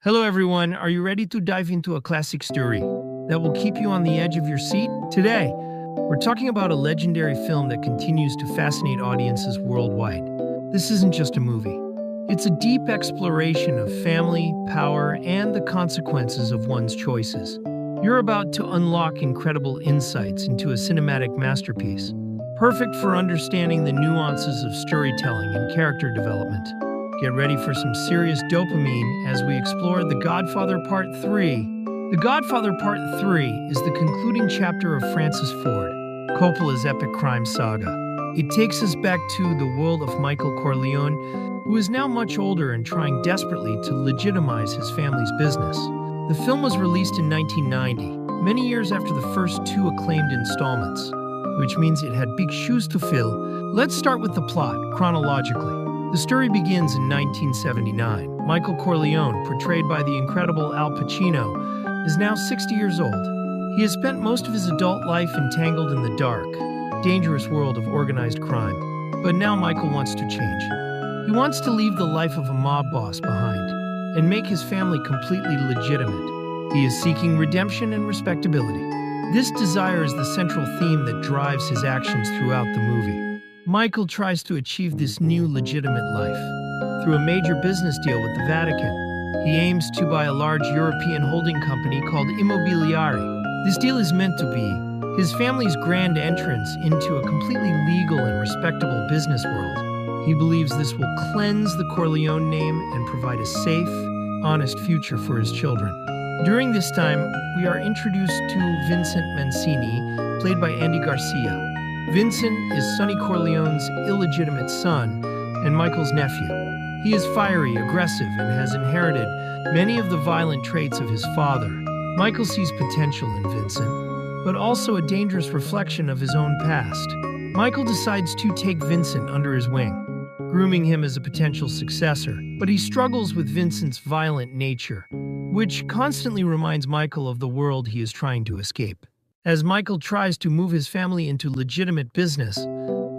Hello everyone, are you ready to dive into a classic story that will keep you on the edge of your seat? Today, we're talking about a legendary film that continues to fascinate audiences worldwide. This isn't just a movie. It's a deep exploration of family, power, and the consequences of one's choices. You're about to unlock incredible insights into a cinematic masterpiece, perfect for understanding the nuances of storytelling and character development. Get ready for some serious dopamine as we explore The Godfather Part 3. The Godfather Part 3 is the concluding chapter of Francis Ford Coppola's epic crime saga. It takes us back to the world of Michael Corleone, who is now much older and trying desperately to legitimize his family's business. The film was released in 1990, many years after the first two acclaimed installments, which means it had big shoes to fill. Let's start with the plot, chronologically. The story begins in 1979. Michael Corleone, portrayed by the incredible Al Pacino, is now 60 years old. He has spent most of his adult life entangled in the dark, dangerous world of organized crime. But now Michael wants to change. He wants to leave the life of a mob boss behind and make his family completely legitimate. He is seeking redemption and respectability. This desire is the central theme that drives his actions throughout the movie. Michael tries to achieve this new legitimate life through a major business deal with the Vatican. He aims to buy a large European holding company called Immobiliare. This deal is meant to be his family's grand entrance into a completely legal and respectable business world. He believes this will cleanse the Corleone name and provide a safe, honest future for his children. During this time, we are introduced to Vincent Mancini, played by Andy Garcia. Vincent is Sonny Corleone's illegitimate son and Michael's nephew. He is fiery, aggressive, and has inherited many of the violent traits of his father. Michael sees potential in Vincent, but also a dangerous reflection of his own past. Michael decides to take Vincent under his wing, grooming him as a potential successor, but he struggles with Vincent's violent nature, which constantly reminds Michael of the world he is trying to escape. As Michael tries to move his family into legitimate business,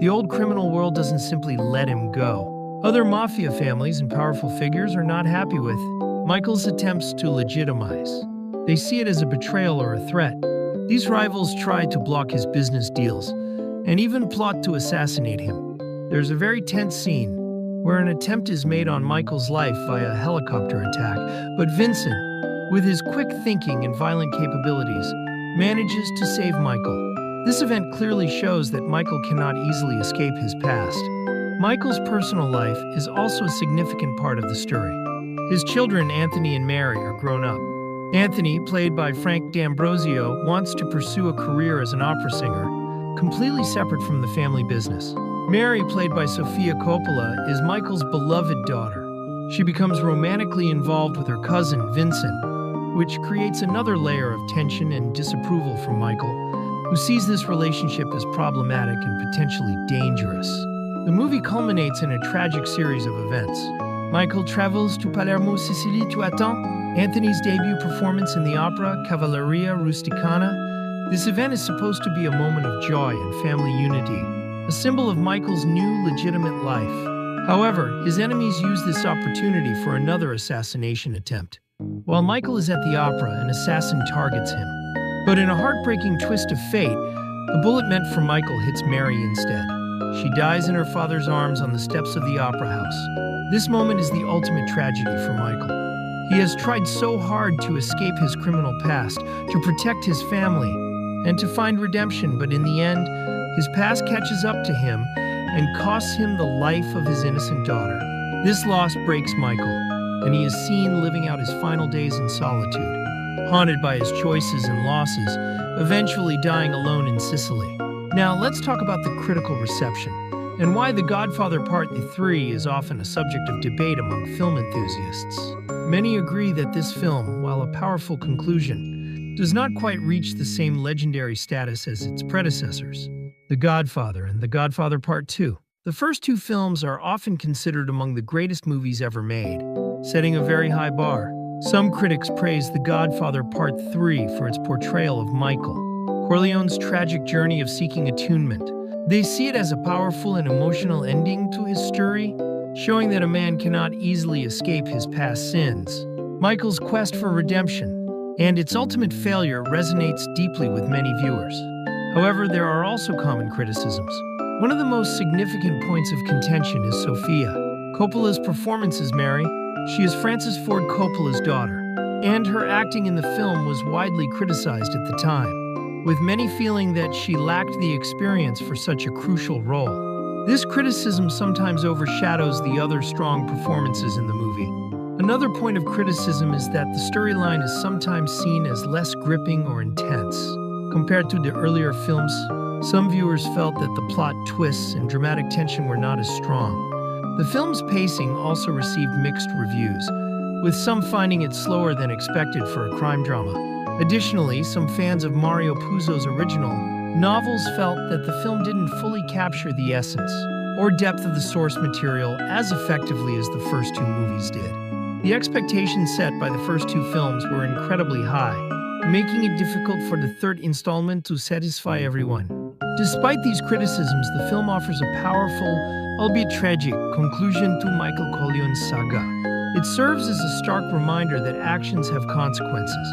the old criminal world doesn't simply let him go. Other mafia families and powerful figures are not happy with Michael's attempts to legitimize. They see it as a betrayal or a threat. These rivals try to block his business deals and even plot to assassinate him. There's a very tense scene where an attempt is made on Michael's life via a helicopter attack, but Vincent, with his quick thinking and violent capabilities, manages to save Michael. This event clearly shows that Michael cannot easily escape his past. Michael's personal life is also a significant part of the story. His children, Anthony and Mary, are grown up. Anthony, played by Frank D'Ambrosio, wants to pursue a career as an opera singer, completely separate from the family business. Mary, played by Sofia Coppola, is Michael's beloved daughter. She becomes romantically involved with her cousin, Vincent, which creates another layer of tension and disapproval from Michael, who sees this relationship as problematic and potentially dangerous. The movie culminates in a tragic series of events. Michael travels to Palermo, Sicily to attend Anthony's debut performance in the opera Cavalleria Rusticana. This event is supposed to be a moment of joy and family unity, a symbol of Michael's new legitimate life. However, his enemies use this opportunity for another assassination attempt. While Michael is at the opera, an assassin targets him. But in a heartbreaking twist of fate, the bullet meant for Michael hits Mary instead. She dies in her father's arms on the steps of the opera house. This moment is the ultimate tragedy for Michael. He has tried so hard to escape his criminal past, to protect his family, and to find redemption, but in the end, his past catches up to him and costs him the life of his innocent daughter. This loss breaks Michael, and he is seen living out his final days in solitude, haunted by his choices and losses, eventually dying alone in Sicily. Now, let's talk about the critical reception, and why The Godfather Part 3 is often a subject of debate among film enthusiasts. Many agree that this film, while a powerful conclusion, does not quite reach the same legendary status as its predecessors, The Godfather and The Godfather Part 2. The first two films are often considered among the greatest movies ever made, setting a very high bar. Some critics praise The Godfather Part 3 for its portrayal of Michael Corleone's tragic journey of seeking attunement. They see it as a powerful and emotional ending to his story, showing that a man cannot easily escape his past sins. Michael's quest for redemption and its ultimate failure resonates deeply with many viewers. However, there are also common criticisms. One of the most significant points of contention is Sofia Coppola's performance as Mary. She is Francis Ford Coppola's daughter, and her acting in the film was widely criticized at the time, with many feeling that she lacked the experience for such a crucial role. This criticism sometimes overshadows the other strong performances in the movie. Another point of criticism is that the storyline is sometimes seen as less gripping or intense. Compared to the earlier films, some viewers felt that the plot twists and dramatic tension were not as strong. The film's pacing also received mixed reviews, with some finding it slower than expected for a crime drama. Additionally, some fans of Mario Puzo's original novels felt that the film didn't fully capture the essence or depth of the source material as effectively as the first two movies did. The expectations set by the first two films were incredibly high, making it difficult for the third installment to satisfy everyone. Despite these criticisms, the film offers a powerful, albeit tragic, conclusion to Michael Corleone's saga. It serves as a stark reminder that actions have consequences,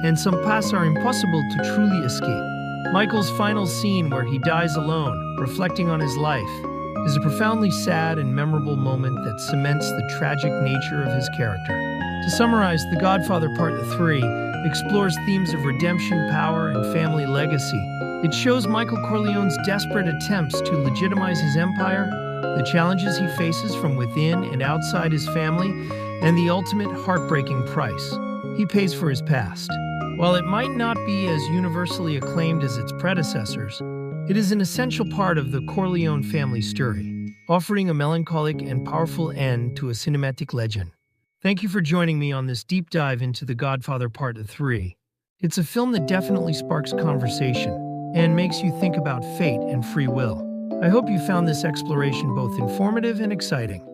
and some paths are impossible to truly escape. Michael's final scene, where he dies alone, reflecting on his life, is a profoundly sad and memorable moment that cements the tragic nature of his character. To summarize, The Godfather Part 3 explores themes of redemption, power, and family legacy. It shows Michael Corleone's desperate attempts to legitimize his empire, the challenges he faces from within and outside his family, and the ultimate heartbreaking price he pays for his past. While it might not be as universally acclaimed as its predecessors, it is an essential part of the Corleone family story, offering a melancholic and powerful end to a cinematic legend. Thank you for joining me on this deep dive into The Godfather Part 3. It's a film that definitely sparks conversation and makes you think about fate and free will. I hope you found this exploration both informative and exciting.